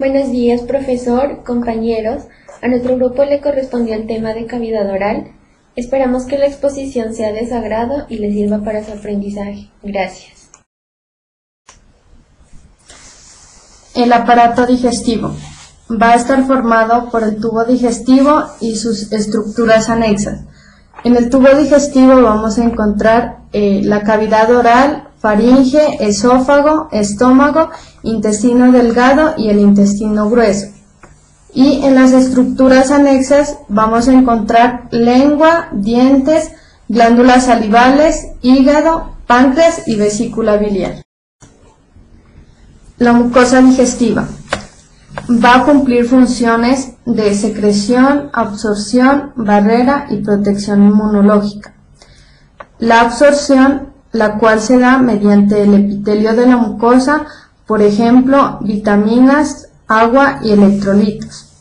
Buenos días, profesor, compañeros. A nuestro grupo le correspondió el tema de cavidad oral. Esperamos que la exposición sea de su agrado y le sirva para su aprendizaje. Gracias. El aparato digestivo va a estar formado por el tubo digestivo y sus estructuras anexas. En el tubo digestivo vamos a encontrar la cavidad oral, faringe, esófago, estómago, intestino delgado y el intestino grueso. Y en las estructuras anexas vamos a encontrar lengua, dientes, glándulas salivales, hígado, páncreas y vesícula biliar. La mucosa digestiva va a cumplir funciones de secreción, absorción, barrera y protección inmunológica. La absorción, la cual se da mediante el epitelio de la mucosa, por ejemplo, vitaminas, agua y electrolitos.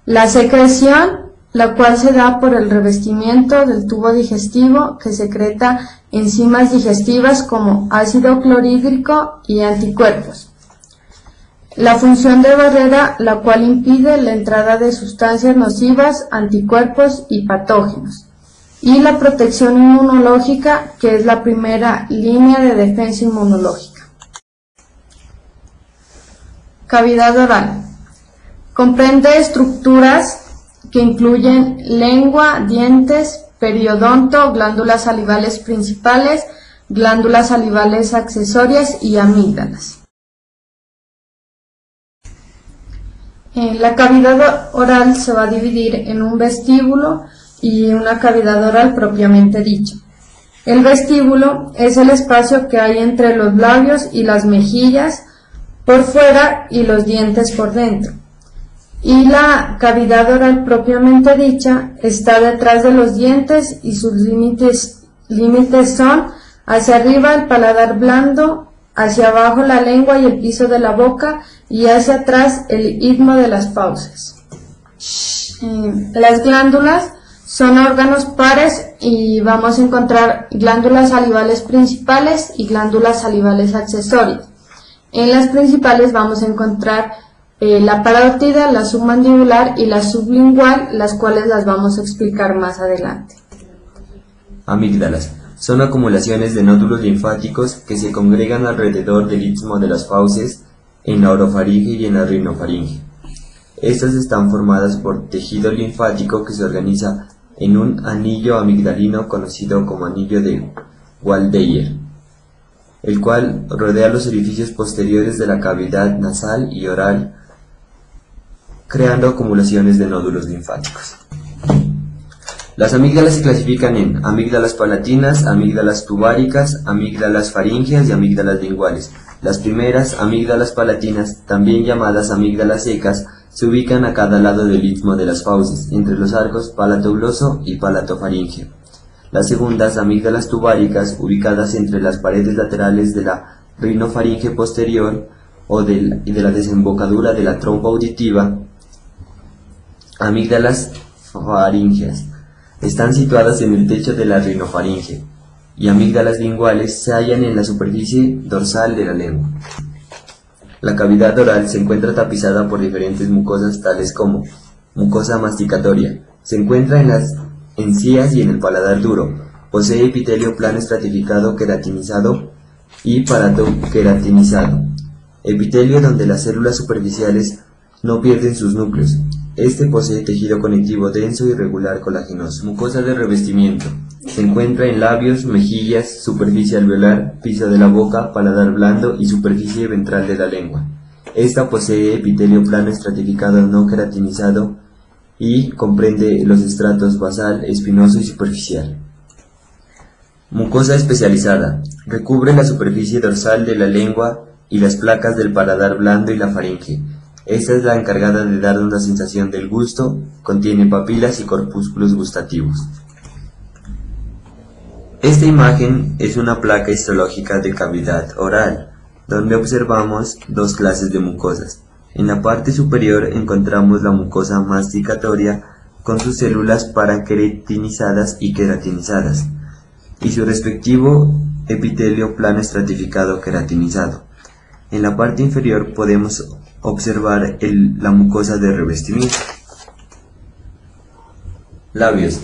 La secreción, la cual se da por el revestimiento del tubo digestivo que secreta enzimas digestivas como ácido clorhídrico y anticuerpos. La función de barrera, la cual impide la entrada de sustancias nocivas, anticuerpos y patógenos. Y la protección inmunológica, que es la primera línea de defensa inmunológica. Cavidad oral. Comprende estructuras que incluyen lengua, dientes, periodonto, glándulas salivales principales, glándulas salivales accesorias y amígdalas. La cavidad oral se va a dividir en un vestíbulo y una cavidad oral propiamente dicha. El vestíbulo es el espacio que hay entre los labios y las mejillas por fuera y los dientes por dentro. Y la cavidad oral propiamente dicha está detrás de los dientes y sus límites son hacia arriba el paladar blando, hacia abajo la lengua y el piso de la boca y hacia atrás el istmo de las fauces. Las glándulas son órganos pares y vamos a encontrar glándulas salivales principales y glándulas salivales accesorias. En las principales vamos a encontrar la parótida, la submandibular y la sublingual, las cuales las vamos a explicar más adelante. Amígdalas. Son acumulaciones de nódulos linfáticos que se congregan alrededor del istmo de las fauces, en la orofaringe y en la rinofaringe. Estas están formadas por tejido linfático que se organiza en un anillo amigdalino conocido como anillo de Waldeyer, el cual rodea los orificios posteriores de la cavidad nasal y oral, creando acumulaciones de nódulos linfáticos. Las amígdalas se clasifican en amígdalas palatinas, amígdalas tubáricas, amígdalas faríngeas y amígdalas linguales. Las primeras, amígdalas palatinas, también llamadas amígdalas secas, se ubican a cada lado del istmo de las fauces, entre los arcos palato-gloso y palato-faríngeo. Las segundas, amígdalas tubáricas, ubicadas entre las paredes laterales de la rinofaringe posterior y de la desembocadura de la trompa auditiva. Amígdalas faríngeas están situadas en el techo de la rinofaringe, y amígdalas linguales se hallan en la superficie dorsal de la lengua. La cavidad oral se encuentra tapizada por diferentes mucosas tales como mucosa masticatoria, se encuentra en las encías y en el paladar duro, posee epitelio plano estratificado queratinizado y palato queratinizado, epitelio donde las células superficiales no pierden sus núcleos. Este posee tejido conectivo denso y regular colagenoso. Mucosa de revestimiento. Se encuentra en labios, mejillas, superficie alveolar, piso de la boca, paladar blando y superficie ventral de la lengua. Esta posee epitelio plano estratificado no queratinizado y comprende los estratos basal, espinoso y superficial. Mucosa especializada. Recubre la superficie dorsal de la lengua y las placas del paladar blando y la faringe. Esta es la encargada de dar una sensación del gusto, contiene papilas y corpúsculos gustativos. Esta imagen es una placa histológica de cavidad oral, donde observamos dos clases de mucosas. En la parte superior encontramos la mucosa masticatoria con sus células paraqueratinizadas y queratinizadas, y su respectivo epitelio plano estratificado queratinizado. En la parte inferior podemos observar la mucosa de revestimiento. Labios.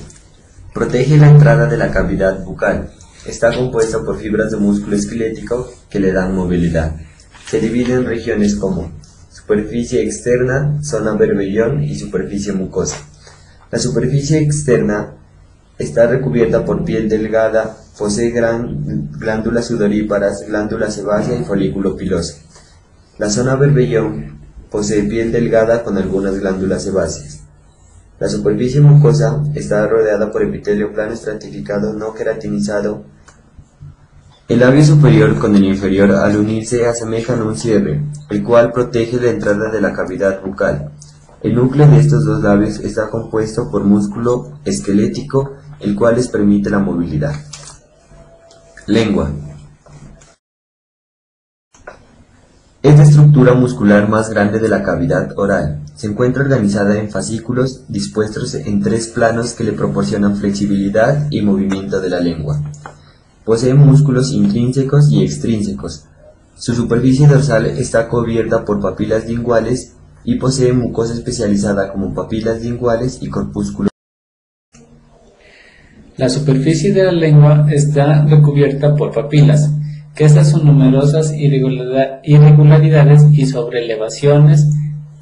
Protege la entrada de la cavidad bucal. Está compuesta por fibras de músculo esquelético que le dan movilidad. Se divide en regiones como superficie externa, zona berbellón y superficie mucosa. La superficie externa está recubierta por piel delgada, posee glándulas sudoríparas, glándula sebácea y folículo piloso. La zona berbellón posee piel delgada con algunas glándulas sebáceas. La superficie mucosa está rodeada por epitelio plano estratificado no queratinizado. El labio superior con el inferior al unirse asemejan un cierre, el cual protege la entrada de la cavidad bucal. El núcleo de estos dos labios está compuesto por músculo esquelético, el cual les permite la movilidad. Lengua. Es la estructura muscular más grande de la cavidad oral. Se encuentra organizada en fascículos dispuestos en 3 planos que le proporcionan flexibilidad y movimiento de la lengua. Posee músculos intrínsecos y extrínsecos. Su superficie dorsal está cubierta por papilas linguales y posee mucosa especializada como papilas linguales y corpúsculos. La superficie de la lengua está recubierta por papilas, que estas son numerosas irregularidades y sobrelevaciones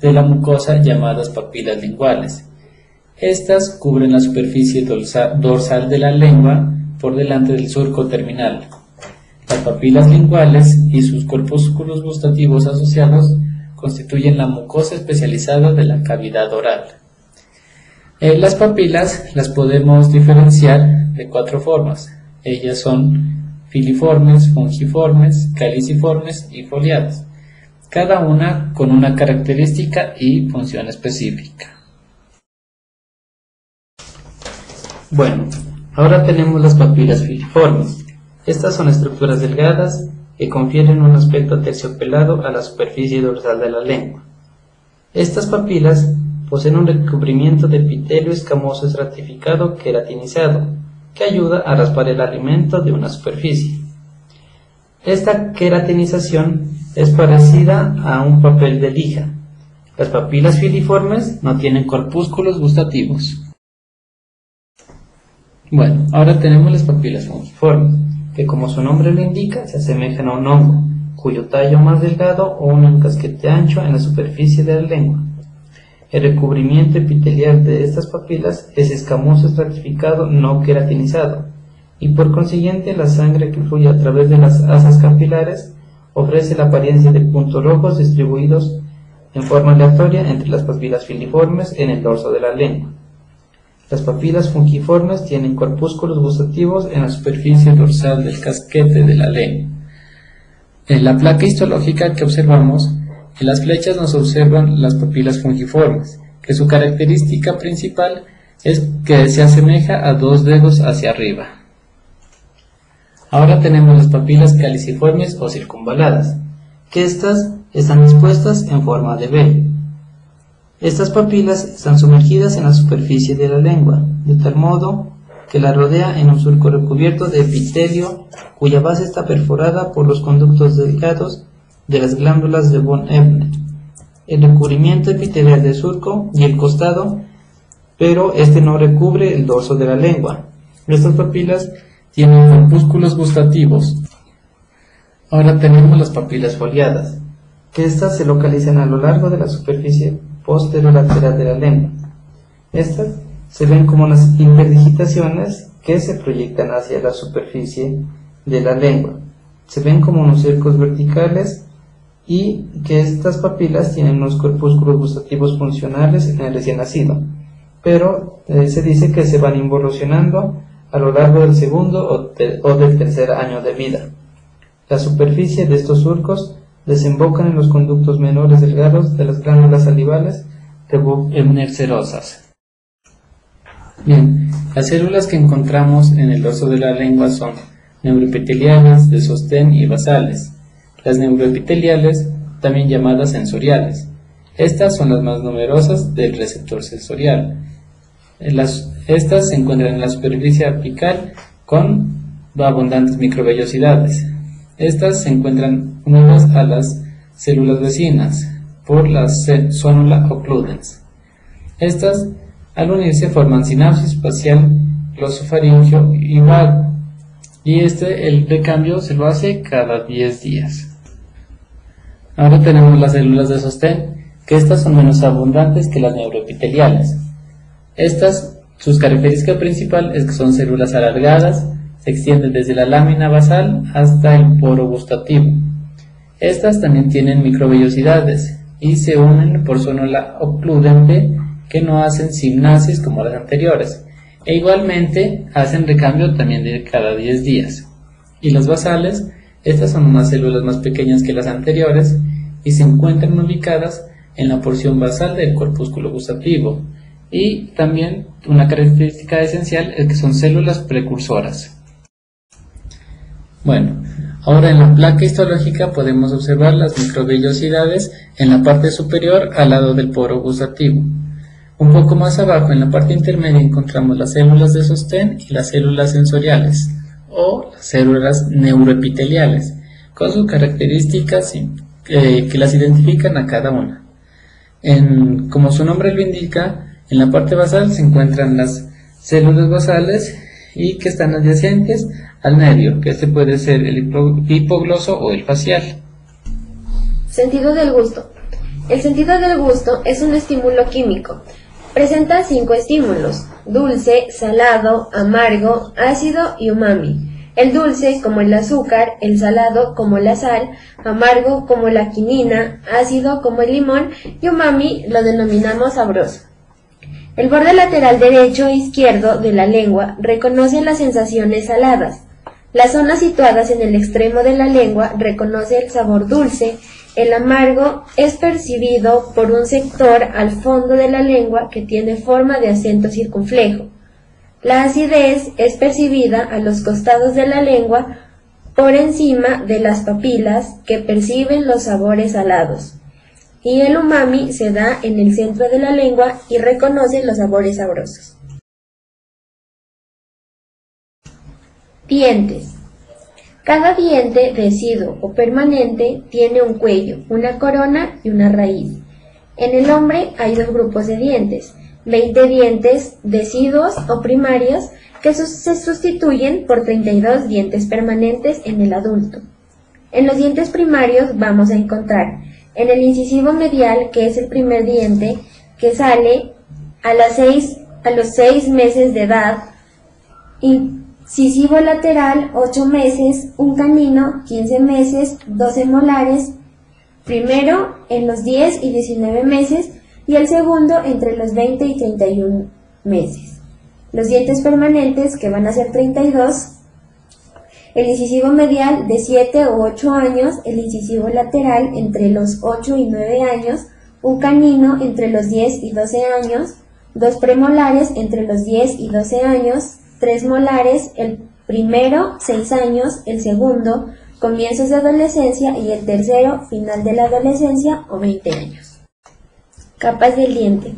de la mucosa llamadas papilas linguales. Estas cubren la superficie dorsal de la lengua por delante del surco terminal. Las papilas linguales y sus corpúsculos gustativos asociados constituyen la mucosa especializada de la cavidad oral. Las papilas las podemos diferenciar de 4 formas. Ellas son filiformes, fungiformes, caliciformes y foliadas, cada una con una característica y función específica. Bueno, ahora tenemos las papilas filiformes. Estas son estructuras delgadas que confieren un aspecto aterciopelado a la superficie dorsal de la lengua. Estas papilas poseen un recubrimiento de epitelio escamoso estratificado queratinizado, que ayuda a raspar el alimento de una superficie. Esta queratinización es parecida a un papel de lija. Las papilas filiformes no tienen corpúsculos gustativos. Bueno, ahora tenemos las papilas fungiformes, que como su nombre lo indica, se asemejan a un hongo, cuyo tallo más delgado o un casquete ancho en la superficie de la lengua. El recubrimiento epitelial de estas papilas es escamoso estratificado no queratinizado, y por consiguiente la sangre que fluye a través de las asas capilares ofrece la apariencia de puntos rojos distribuidos en forma aleatoria entre las papilas filiformes en el dorso de la lengua. Las papilas fungiformes tienen corpúsculos gustativos en la superficie dorsal del casquete de la lengua. En la placa histológica que observamos, en las flechas nos observan las papilas fungiformes, que su característica principal es que se asemeja a 2 dedos hacia arriba. Ahora tenemos las papilas caliciformes o circunvaladas, que estas están dispuestas en forma de V. Estas papilas están sumergidas en la superficie de la lengua, de tal modo que la rodea en un surco recubierto de epitelio, cuya base está perforada por los conductos delgados de las glándulas de von Ebner, el recubrimiento epitelial del surco y el costado, pero este no recubre el dorso de la lengua. Estas papilas tienen corpúsculos gustativos. Ahora tenemos las papilas foliadas, que estas se localizan a lo largo de la superficie posterolateral de la lengua. Estas se ven como unas interdigitaciones que se proyectan hacia la superficie de la lengua. Se ven como unos cercos verticales y que estas papilas tienen unos corpúsculos gustativos funcionales en el recién nacido, pero se dice que se van involucionando a lo largo del segundo o del tercer año de vida. La superficie de estos surcos desembocan en los conductos menores delgados de las glándulas salivales de von Ebner cerosas. Bien, las células que encontramos en el dorso de la lengua son neuroepiteliales, de sostén y basales. Las neuroepiteliales, también llamadas sensoriales. Estas son las más numerosas del receptor sensorial. Estas se encuentran en la superficie apical con abundantes microvellosidades. Estas se encuentran unidas a las células vecinas por la sonula occludens. Estas, al unirse, forman sinapsis espacial glosofaringeo y vago, y el recambio se lo hace cada 10 días. Ahora tenemos las células de sostén, que estas son menos abundantes que las neuroepiteliales. Estas, sus característica principal es que son células alargadas, se extienden desde la lámina basal hasta el poro gustativo. Estas también tienen microvellosidades y se unen por sonula occludente, que no hacen simnasis como las anteriores, e igualmente hacen recambio también de cada 10 días. Y las basales, estas son unas células más pequeñas que las anteriores y se encuentran ubicadas en la porción basal del corpúsculo gustativo, y también una característica esencial es que son células precursoras. Bueno, ahora en la placa histológica podemos observar las microvellosidades en la parte superior al lado del poro gustativo. Un poco más abajo, en la parte intermedia, encontramos las células de sostén y las células sensoriales, o las células neuroepiteliales, con sus características que las identifican a cada una. Como su nombre lo indica, en la parte basal se encuentran las células basales y que están adyacentes al nervio, que este puede ser el hipogloso o el facial. Sentido del gusto. El sentido del gusto es un estímulo químico. Presenta 5 estímulos: dulce, salado, amargo, ácido y umami. El dulce como el azúcar, el salado como la sal, amargo como la quinina, ácido como el limón y umami lo denominamos sabroso. El borde lateral derecho e izquierdo de la lengua reconocen las sensaciones saladas. Las zonas situadas en el extremo de la lengua reconoce el sabor dulce. El amargo es percibido por un sector al fondo de la lengua que tiene forma de acento circunflejo. La acidez es percibida a los costados de la lengua por encima de las papilas que perciben los sabores salados. Y el umami se da en el centro de la lengua y reconoce los sabores sabrosos. Dientes. Cada diente deciduo o permanente tiene un cuello, una corona y una raíz. En el hombre hay 2 grupos de dientes, 20 dientes deciduos o primarios que se sustituyen por 32 dientes permanentes en el adulto. En los dientes primarios vamos a encontrar en el incisivo medial, que es el primer diente que sale a los 6 meses de edad, incisivo lateral 8 meses, un canino 15 meses, 12 molares, primero en los 10 y 19 meses y el segundo entre los 20 y 31 meses. Los dientes permanentes, que van a ser 32, el incisivo medial de 7 u 8 años, el incisivo lateral entre los 8 y 9 años, un canino entre los 10 y 12 años, 2 premolares entre los 10 y 12 años, 3 molares, el primero 6 años, el segundo comienzos de adolescencia y el tercero final de la adolescencia o 20 años. Capas del diente.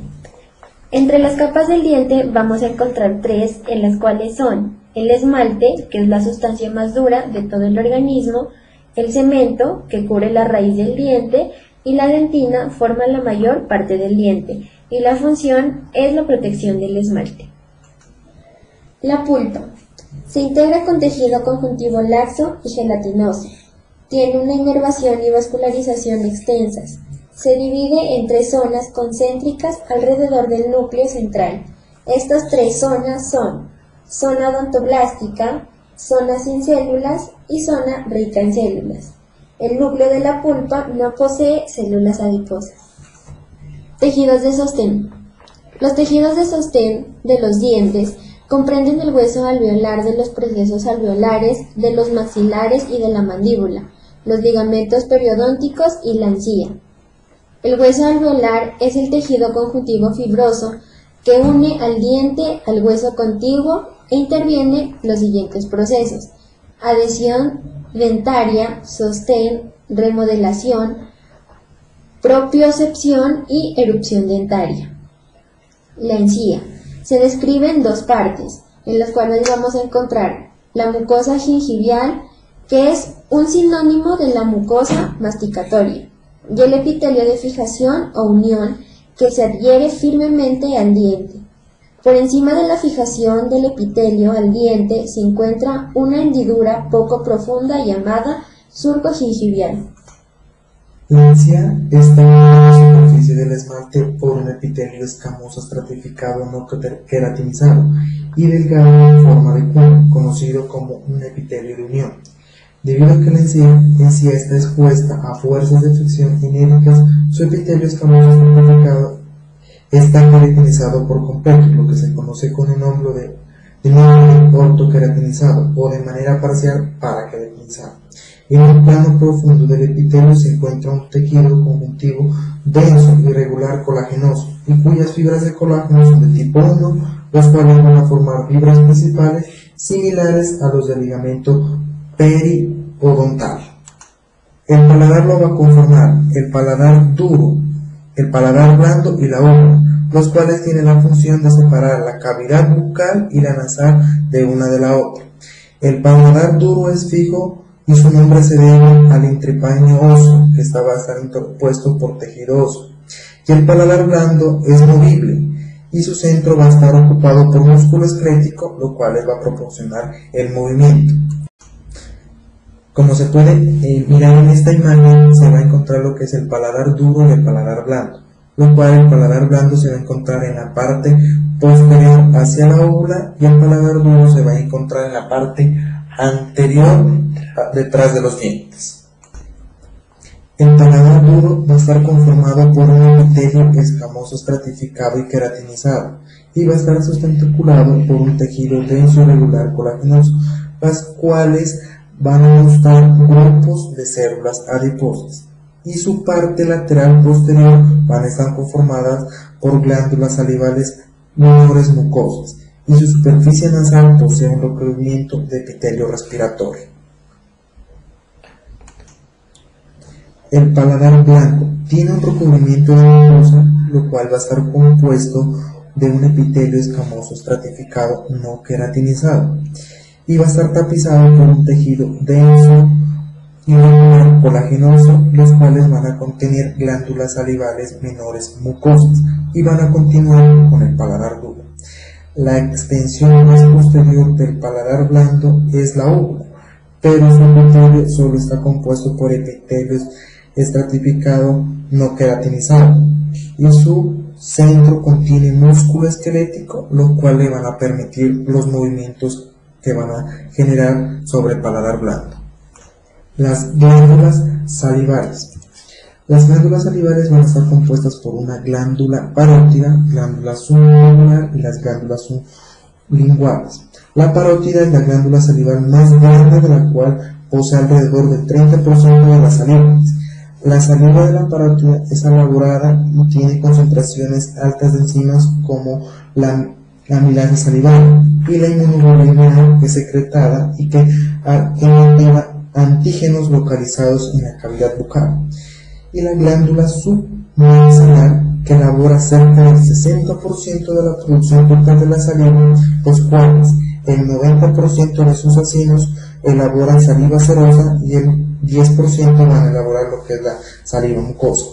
Entre las capas del diente vamos a encontrar 3, en las cuales son el esmalte, que es la sustancia más dura de todo el organismo, el cemento, que cubre la raíz del diente, y la dentina forma la mayor parte del diente, y la función es la protección del esmalte. La pulpa. Se integra con tejido conjuntivo laxo y gelatinoso. Tiene una inervación y vascularización extensas. Se divide en 3 zonas concéntricas alrededor del núcleo central. Estas 3 zonas son zona odontoblástica, zona sin células y zona rica en células. El núcleo de la pulpa no posee células adiposas. Tejidos de sostén. Los tejidos de sostén de los dientes comprenden el hueso alveolar de los procesos alveolares, de los maxilares y de la mandíbula, los ligamentos periodónticos y la encía. El hueso alveolar es el tejido conjuntivo fibroso que une al diente al hueso contiguo e interviene los siguientes procesos: adhesión dentaria, sostén, remodelación, propiocepción y erupción dentaria. La encía se describe en 2 partes, en las cuales vamos a encontrar la mucosa gingival, que es un sinónimo de la mucosa masticatoria, y el epitelio de fijación o unión que se adhiere firmemente al diente. Por encima de la fijación del epitelio al diente se encuentra una hendidura poco profunda llamada surco gingival. La encía está en la superficie del esmalte por un epitelio escamoso estratificado no queratinizado y delgado en forma de cuenco, conocido como un epitelio de unión. Debido a que la encía está expuesta a fuerzas de fricción inéditas, su epitelio escamoso estratificado está queratinizado por completo, lo que se conoce con el nombre de ortoqueratinizado o de manera parcial paraqueratinizado. En el plano profundo del epitelio se encuentra un tejido conjuntivo denso, irregular, colagenoso, y cuyas fibras de colágeno son de tipo 1, los cuales van a formar fibras principales similares a los del ligamento periodontal. El paladar lo va a conformar el paladar duro, el paladar blando y la úvula, los cuales tienen la función de separar la cavidad bucal y la nasal de una de la otra. El paladar duro es fijo y su nombre se debe al entrepaño óseo, que va a estar interpuesto por tejido óseo. Y el paladar blando es movible y su centro va a estar ocupado por músculo esquelético, lo cual les va a proporcionar el movimiento. Como se puede mirar en esta imagen, se va a encontrar lo que es el paladar duro y el paladar blando, lo cual el paladar blando se va a encontrar en la parte posterior hacia la óvula y el paladar duro se va a encontrar en la parte anterior detrás de los dientes. El paladar duro va a estar conformado por un epitelio escamoso estratificado y queratinizado y va a estar sustentado por un tejido denso y regular colagenoso, las cuales van a mostrar grupos de células adiposas, y su parte lateral posterior van a estar conformadas por glándulas salivales menores mucosas, y su superficie nasal posee un recubrimiento de epitelio respiratorio. El paladar blanco tiene un recubrimiento de mucosa, lo cual va a estar compuesto de un epitelio escamoso estratificado no queratinizado, y va a estar tapizado por un tejido denso y regular colagenoso, los cuales van a contener glándulas salivales menores mucosas y van a continuar con el paladar duro. La extensión más posterior del paladar blando es la úvula, pero su epitelio solo está compuesto por epitelio estratificado no queratinizado y su centro contiene músculo esquelético, los cuales le van a permitir los movimientos que van a generar sobre el paladar blando. Las glándulas salivales. Las glándulas salivales van a estar compuestas por una glándula parótida, glándula sublingual y las glándulas sublinguales. La parótida es la glándula salival más grande, de la cual posee alrededor del 30% de las salivas. La saliva de la parótida es elaborada y tiene concentraciones altas de enzimas como la amilasa salival y la inmunoglobulina, que es secretada y que activa antígenos localizados en la cavidad bucal, y la glándula submaxilar, que elabora cerca del 60% de la producción total de la saliva, los cuales el 90% de sus acinos elaboran saliva serosa y el 10% van a elaborar lo que es la saliva mucosa.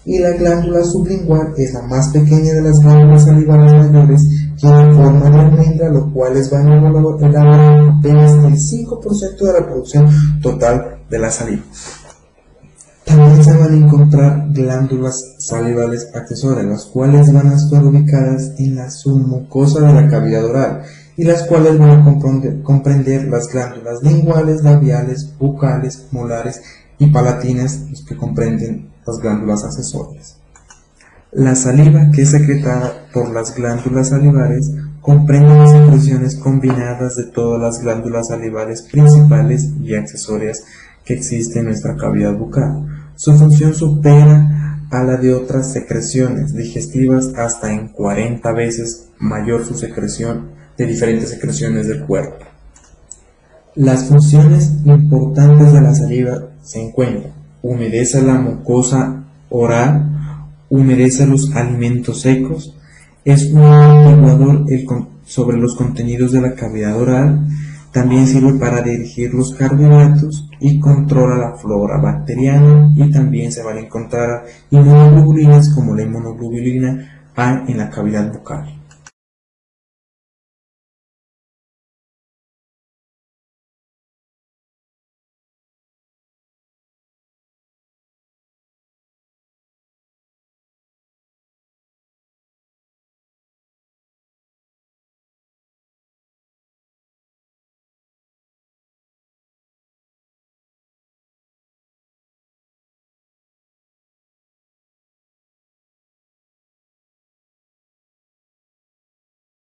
Y la glándula sublingual es la más pequeña de las glándulas salivales mayores, tiene forma de almendra, los cuales van a elaborar apenas el 5% de la producción total de la saliva. También se van a encontrar glándulas salivales accesorias, las cuales van a estar ubicadas en la submucosa de la cavidad oral y las cuales van a comprender las glándulas linguales, labiales, bucales, molares y palatinas, los que comprenden las glándulas accesorias. La saliva, que es secretada por las glándulas salivares, comprende las secreciones combinadas de todas las glándulas salivales principales y accesorias que existen en nuestra cavidad bucal. Su función supera a la de otras secreciones digestivas hasta en 40 veces mayor su secreción de diferentes secreciones del cuerpo. Las funciones importantes de la saliva se encuentran: humedece la mucosa oral, humedece los alimentos secos, es un amortiguador sobre los contenidos de la cavidad oral También sirve para dirigir los carbohidratos y controla la flora bacteriana, y también se van a encontrar inmunoglobulinas como la inmunoglobulina A en la cavidad bucal.